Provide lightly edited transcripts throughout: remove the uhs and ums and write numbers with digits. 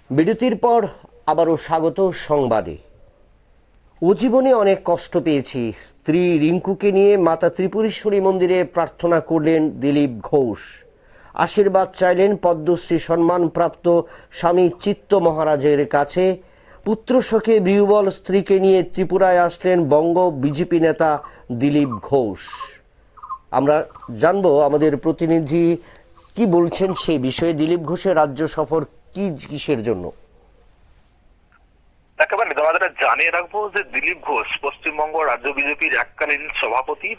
বিরতির পর আবারও স্বাগত সংবাদে। ও জীবনে অনেক কষ্ট পেয়েছি, স্ত্রী রিঙ্কুকে নিয়ে মাতা ত্রিপুরেশ্বরী মন্দিরে প্রার্থনা করলেন দিলীপ ঘোষ। আশীর্বাদ চাইলেন পদ্মশ্রী সম্মানপ্রাপ্ত স্বামী চিত্ত মহারাজের কাছে। পুত্র শোকে বিহ্বল স্ত্রীকে নিয়ে ত্রিপুরায় আসলেন বঙ্গ বিজেপি নেতা দিলীপ ঘোষ। আমরা জানবো আমাদের প্রতিনিধি কি বলছেন সেই বিষয়ে। দিলীপ ঘোষের রাজ্য সফর কিসের জন্য? একেবারে তোমাদের জানিয়ে রাখবো যে দিলীপ ঘোষ পশ্চিমবঙ্গ রাজ্য বিজেপির এককালীন সভাপতি।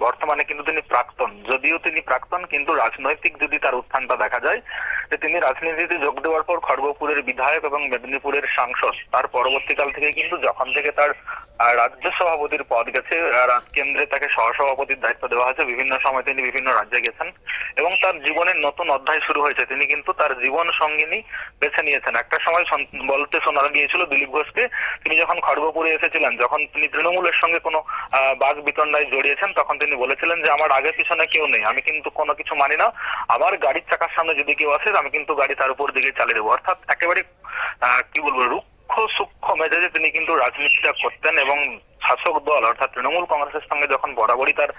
বর্তমানে কিন্তু তিনি প্রাক্তন, যদিও তিনি প্রাক্তন কিন্তু রাজনৈতিক যদি তার উত্থানটা দেখা যায় যে তিনি রাজনীতিতে যোগ দেওয়ার পর খড়গপুরের বিধায়ক এবং মেদিনীপুরের সাংসদ। তার পরবর্তীকাল থেকে কিন্তু যখন থেকে তার রাজ্য সভাপতির পদ গেছে, কেন্দ্রে তাকে সহসভাপতির দায়িত্ব দেওয়া হয়েছে। বিভিন্ন সময় তিনি বিভিন্ন রাজ্যে গেছেন এবং তার জীবনের নতুন অধ্যায় শুরু হয়েছে। তিনি কিন্তু তার জীবন সঙ্গিনী বেছে নিয়েছেন। একটা সময় বলতে শোনা গিয়েছিল দিলীপ ঘোষকে, তিনি যখন খড়গপুরে এসেছিলেন, যখন তিনি তৃণমূলের সঙ্গে কোনো বাক বিতণ্ডায় জড়িয়েছেন, তখন তিনি বলেছিলেন যে আমার আগে পিছনে কেউ নেই, আমি কিন্তু কোনো কিছু মানি না, আমার গাড়ির চাকার সামনে যদি কেউ আসে আমি কিন্তু গাড়ি তার উপর দিকে চালিয়ে দেবো। অর্থাৎ একেবারে কি বলবো, রুক্ষ সূক্ষ্ম মেজাজে তিনি কিন্তু রাজনীতিটা করতেন এবং শাসক দল অর্থাৎ তৃণমূল কংগ্রেসের সঙ্গে যখন বরাবরই তার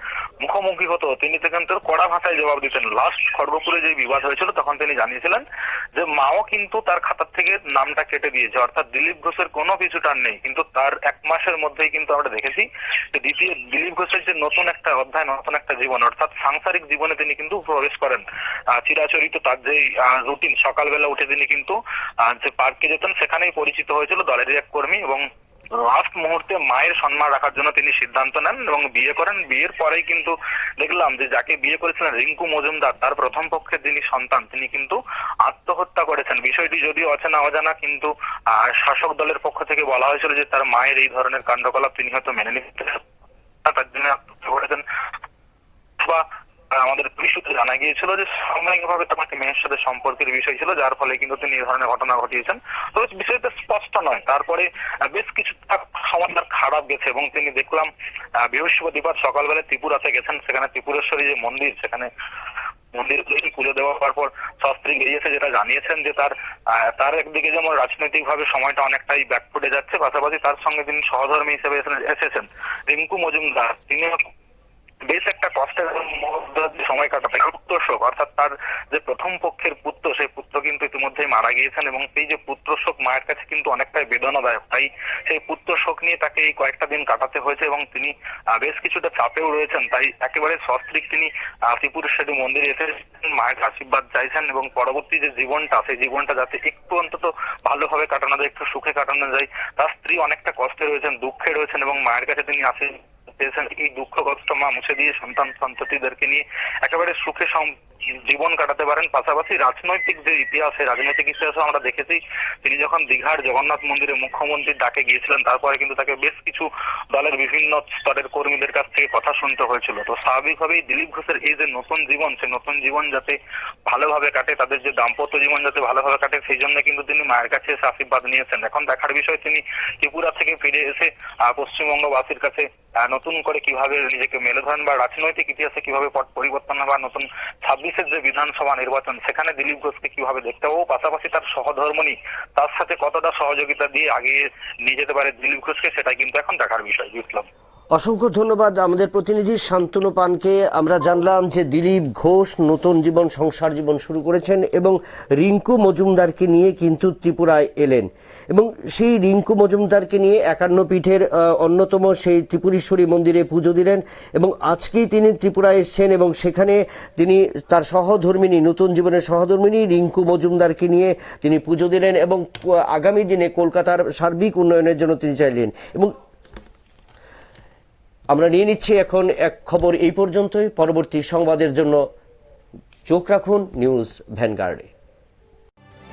মুখোমুখি হতো তিনি কিন্তু কড়া ভাষায় জবাব দিতেন। লাস্ট খড়গপুরে যে বিবাদ হয়েছিল তখন তিনি জানিয়েছিলেন যে মাও কিন্তু তার খাতার থেকে নামটা কেটে দিয়েছে, অর্থাৎ দিলীপ ঘোষের কোনো পিছু টান নেই। কিন্তু তার 1 মাসের মধ্যেই কিন্তু আমরা দেখেছি যে দিলীপ ঘোষের যে নতুন একটা অধ্যায়, নতুন একটা জীবন, অর্থাৎ সাংসারিক জীবনে তিনি কিন্তু প্রবেশ করেন। চিরাচরিত তার যে রুটিন, সকালবেলা উঠে তিনি কিন্তু যে পার্কে যেতেন সেখানেই পরিচিত হয়েছিল দলের এক কর্মী এবং লাস্ট মুহূর্তে মায়ের সম্মান রাখার জন্য তিনি সিদ্ধান্ত নেন এবং বিয়ে করেন। বিয়ের পরেই কিন্তু দেখলাম যে যাকে বিয়ে করেছিলেন রিঙ্কু মজুমদার, তার প্রথম পক্ষের যিনি সন্তান তিনি কিন্তু আত্মহত্যা করেছেন। বিষয়টি যদিও অচেনা অজানা, কিন্তু শাসক দলের পক্ষ থেকে বলা হয়েছিল যে তার মায়ের এই ধরনের কাণ্ডকলাপ তিনি হয়তো মেনে নিতে তার জন্য আত্মহত্যা করেছেন। বা আমাদের পুলিশ সূত্রে জানা গিয়েছিল যে সাময়িকভাবে তার মেয়ের সাথে সম্পর্কের বিষয় ছিল, যার ফলে কিন্তু তিনি এই ধরনের ঘটনা ঘটিয়েছেন। তবে বিষয়টা স্পষ্ট নয়। তারপরে বেশ কিছু সময় তার খারাপ গেছে এবং তিনি দেখলাম বৃহস্পতিবার সকালবেলা ত্রিপুরাতে গেছেন। সেখানে ত্রিপুরেশ্বরী যে মন্দির, সেখানে মন্দির পুজো দেওয়ার পর শাস্ত্রী বেরিয়েছে, যেটা জানিয়েছেন যে তার একদিকে যেমন রাজনৈতিক ভাবে সময়টা অনেকটাই ব্যাকফুটে যাচ্ছে, পাশাপাশি তার সঙ্গে তিনি সহধর্মী হিসেবে এসেছেন রিঙ্কু মজুমদার। তিনি বেশ একটা কষ্টের সময় কাটাতে পুত্র শোক, অর্থাৎ তার যে প্রথম পক্ষের পুত্র, সেই পুত্র কিন্তু ইতিমধ্যেই মারা গিয়েছেন এবং সেই যে পুত্র শোক মায়ের কাছে কিন্তু অনেকটাই বেদনাদায়ক। তাই সেই পুত্র শোক নিয়ে তাকে এই কয়েকটা দিন কাটাতে হয়েছে এবং তিনি বেশ কিছুটা চাপেও রয়েছেন। তাই একেবারে সস্ত্রীক তিনি ত্রিপুরেশ্বরী মন্দিরে এসে মায়ের আশীর্বাদ চাইছেন এবং পরবর্তী যে জীবনটা, সেই জীবনটা যাতে একটু অন্তত ভালোভাবে কাটানো যায়, একটু সুখে কাটানো যায়। তার স্ত্রী অনেকটা কষ্টে রয়েছেন, দুঃখে রয়েছেন এবং মায়ের কাছে তিনি পেয়েছেন এই দুঃখ কষ্ট মা মুছে দিয়ে সন্তান সন্ততিদেরকে নিয়ে একেবারে সুখে জীবন কাটাতে পারেন। পাশাপাশি রাজনৈতিক যে ইতিহাস, রাজনৈতিক ইতিহাসও আমরা দেখেছি, তিনি যখন দীঘার জগন্নাথ মন্দিরে মুখ্যমন্ত্রীর ডাকে গিয়েছিলেন, তারপরে কিন্তু তাকে বেশ কিছু দলের বিভিন্ন স্তরের কর্মীদের কাছ থেকে কথা শুনতে হয়েছিল। তো স্বাভাবিকভাবেই দিলীপ ঘোষের এই যে নতুন জীবন, সেই নতুন জীবন যাতে ভালোভাবে কাটে, তাদের যে দাম্পত্য জীবন যাতে ভালোভাবে কাটে, সেই জন্য কিন্তু তিনি মায়ের কাছে এসে আশীর্বাদ নিয়েছেন। এখন দেখার বিষয় তিনি ত্রিপুরা থেকে ফিরে এসে পশ্চিমবঙ্গবাসীর কাছে নতুন করে কিভাবে নিজেকে মেলে ধরেন বা রাজনৈতিক ইতিহাসে কিভাবে পট পরিবর্তন হবে, নতুন 26-এর যে বিধানসভা নির্বাচন সেখানে দিলীপ ঘোষকে কিভাবে দেখতে হবে, পাশাপাশি তার সহধর্মিণী তার সাথে কতটা সহযোগিতা দিয়ে আগিয়ে নিয়ে যেতে পারে দিলীপ ঘোষকে, সেটাই কিন্তু এখন দেখার বিষয়। বিপ্লব, অসংখ্য ধন্যবাদ আমাদের প্রতিনিধি শান্তনু পানকে। আমরা জানলাম যে দিলীপ ঘোষ নতুন জীবন, সংসার জীবন শুরু করেছেন এবং রিঙ্কু মজুমদারকে নিয়ে কিন্তু ত্রিপুরায় এলেন এবং সেই রিঙ্কু মজুমদারকে নিয়ে 51 পীঠের অন্যতম সেই ত্রিপুরেশ্বরী মন্দিরে পুজো দিলেন এবং আজকেই তিনি ত্রিপুরায় এসেছেন এবং সেখানে তিনি তার সহধর্মিণী, নতুন জীবনের সহধর্মিণী রিঙ্কু মজুমদারকে নিয়ে তিনি পুজো দিলেন এবং আগামী দিনে কলকাতার সার্বিক উন্নয়নের জন্য তিনি চাইলেন। এবং আমরা নিয়ে নিচ্ছি এখন এক খবর এই পর্যন্তই। পরবর্তী সংবাদের জন্য চোখ রাখুন নিউজ ভ্যানগার্ডে।